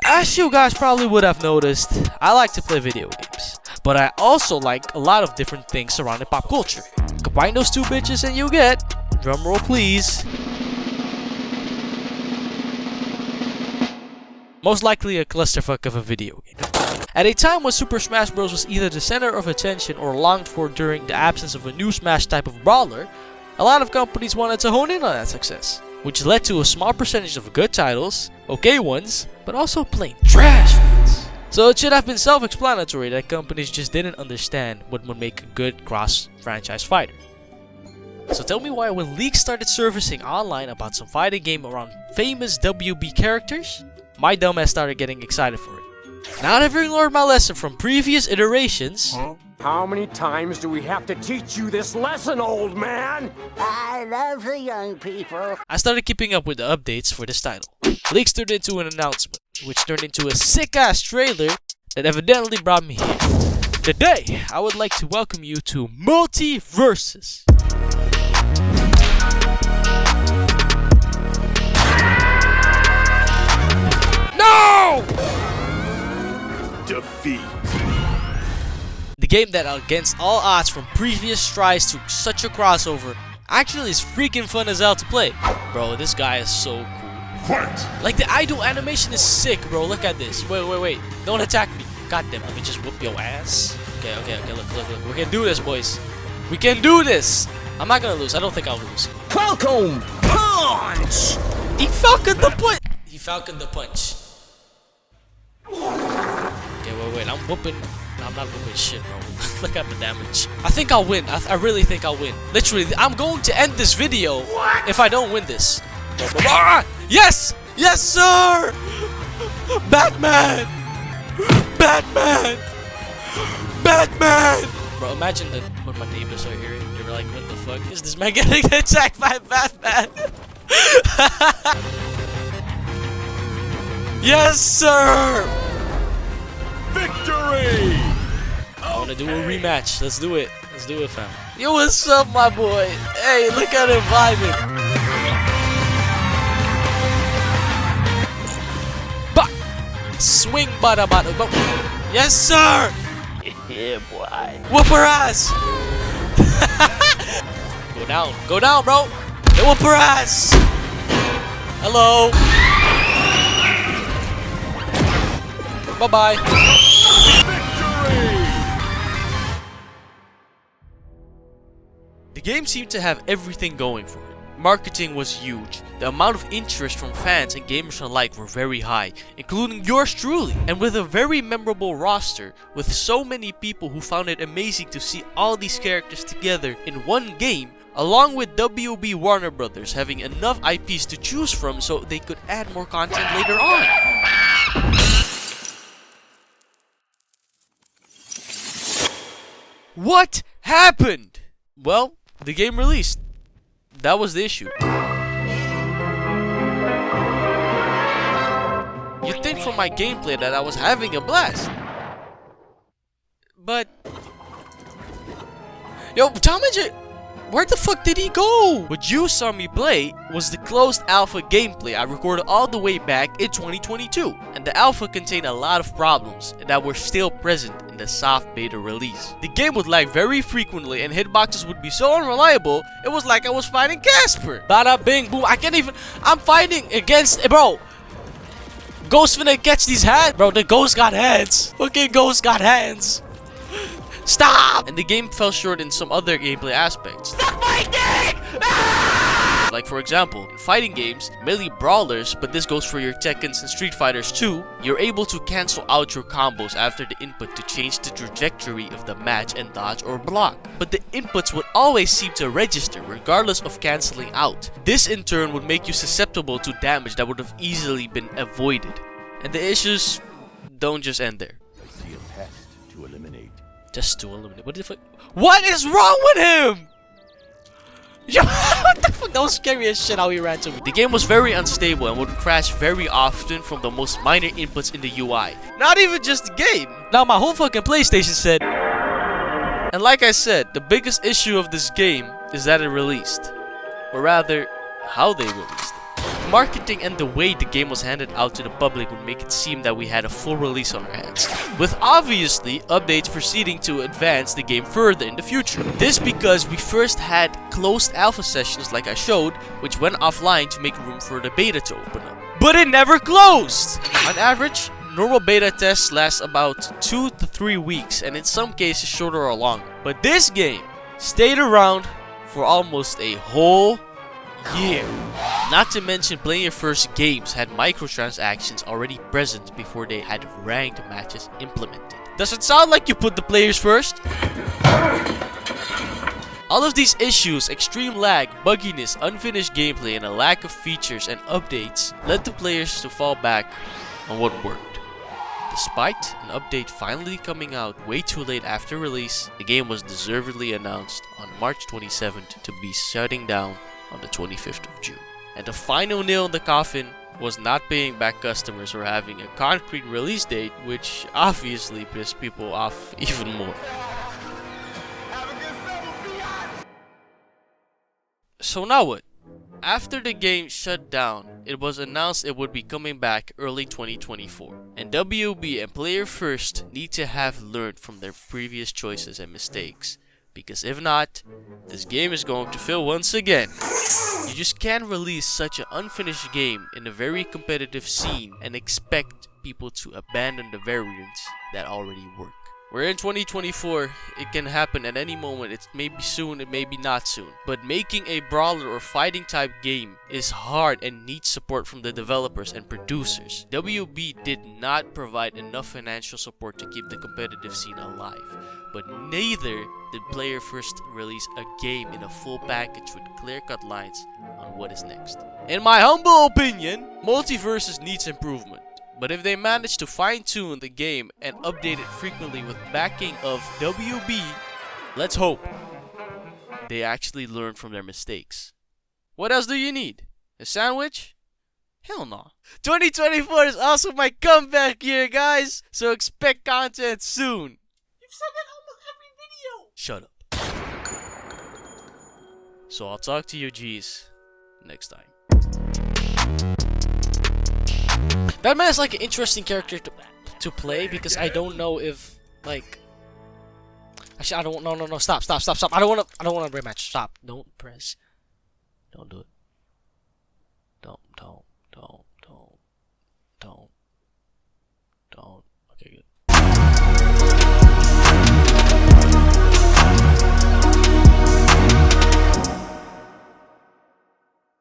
As you guys probably would have noticed, I like to play video games, but I also like a lot of different things surrounding pop culture. Combine those two bitches and you get, drumroll please, most likely a clusterfuck of a video game. At a time when Super Smash Bros. Was either the center of attention or longed for during the absence of a new Smash type of brawler, a lot of companies wanted to hone in on that success, which led to a small percentage of good titles, okay ones, but also plain trash ones. So it should have been self-explanatory that companies just didn't understand what would make a good cross-franchise fighter. So tell me why when leaks started surfacing online about some fighting game around famous WB characters, my dumbass started getting excited for it. Now that having learned my lesson from previous iterations, How many times do we have to teach you this lesson, old man? I love the young people. I started keeping up with the updates for this title. Leaks turned into an announcement, which turned into a sick-ass trailer that evidently brought me here. Today, I would like to welcome you to MultiVersus. No! Defeat. The game that, against all odds from previous tries to such a crossover, actually is freaking fun as hell to play. Bro, this guy is so cool. Fight! Like, the idle animation is sick, bro. Look at this. Wait. Don't attack me. God damn, let me just whoop your ass. Okay. Look. We can do this, boys. We can do this. I'm not gonna lose. I don't think I'll lose. Falcon Punch! He falconed the punch. He falconed the punch. Okay, wait. I'm whooping. I'm not whooping shit, bro. Look at the damage. I think I'll win. I really think I'll win. Literally, I'm going to end this video if I don't win this. Yes! Yes, sir! Batman! Batman! Batman! Bro, imagine that when my neighbors are here, they were like, what the fuck is this man getting attacked by Batman? Yes, sir! Victory! I wanna do a rematch. Let's do it. Let's do it, fam. Yo, what's up, my boy? Hey, look at him vibing. Bah! Swing, bada. Yes, sir! Yeah, boy. Whoop her ass! Go down, bro! Hey, whoop her ass! Hello! Bye-bye! The game seemed to have everything going for it. Marketing was huge. The amount of interest from fans and gamers alike were very high, including yours truly. And with a very memorable roster, with so many people who found it amazing to see all these characters together in one game, along with WB Warner Brothers having enough IPs to choose from so they could add more content later on. What happened? Well, the game released. That was the issue. You'd think from my gameplay that I was having a blast. But... Yo, Tamaja, where the fuck did he go? What you saw me play was the closed alpha gameplay I recorded all the way back in 2022. And the alpha contained a lot of problems that were still present in the soft beta release. The game would lag very frequently and hitboxes would be so unreliable, it was like I was fighting Casper. Bada bing boom, I'm fighting against, bro. Ghost finna catch these hands. Bro, the ghost got hands. Fucking ghost got hands. Stop! And the game fell short in some other gameplay aspects. Stop my dick! Ah! Like for example, in fighting games, mainly brawlers, but this goes for your Tekkens and Street Fighters too, you're able to cancel out your combos after the input to change the trajectory of the match and dodge or block. But the inputs would always seem to register regardless of cancelling out. This in turn would make you susceptible to damage that would have easily been avoided. And the issues don't just end there. I see a test to eliminate. Just to eliminate. What the fuck? What is wrong with him? Yo, what the fuck? That was scary as shit how he ran to me. The game was very unstable and would crash very often from the most minor inputs in the UI. Not even just the game. Now my whole fucking PlayStation said. And like I said, the biggest issue of this game is that it released. Or rather, how they released it. marketing and the way the game was handed out to the public would make it seem that we had a full release on our hands, with obviously updates proceeding to advance the game further in the future. This because we first had closed alpha sessions like I showed, which went offline to make room for the beta to open up. But it never closed! On average, normal beta tests last about 2 to 3 weeks, and in some cases shorter or longer. But this game stayed around for almost a whole year. Not to mention, playing your first games had microtransactions already present before they had ranked matches implemented. Does it sound like you put the players first? All of these issues, extreme lag, bugginess, unfinished gameplay, and a lack of features and updates led the players to fall back on what worked. Despite an update finally coming out way too late after release, the game was deservedly announced on March 27th to be shutting down on the 25th of June. And the final nail in the coffin was not paying back customers or having a concrete release date, which obviously pissed people off even more. So now what? After the game shut down, it was announced it would be coming back early 2024. And WB and Player First need to have learned from their previous choices and mistakes. Because if not, this game is going to fail once again. You just can't release such an unfinished game in a very competitive scene and expect people to abandon the variants that already work. We're in 2024, it can happen at any moment. It may be soon, it may be not soon. But making a brawler or fighting type game is hard and needs support from the developers and producers. WB did not provide enough financial support to keep the competitive scene alive. But neither did Player First release a game in a full package with clear-cut lines on what is next. In my humble opinion, MultiVersus needs improvement. But if they manage to fine-tune the game and update it frequently with backing of WB, let's hope they actually learn from their mistakes. What else do you need? A sandwich? Hell no. 2024 is also my comeback year, guys! So expect content soon. You've said that almost every video! Shut up. So I'll talk to you G's next time. Batman is like an interesting character to play because I don't know if like actually I don't no stop I don't wanna rematch. Stop. Don't press. Don't do it.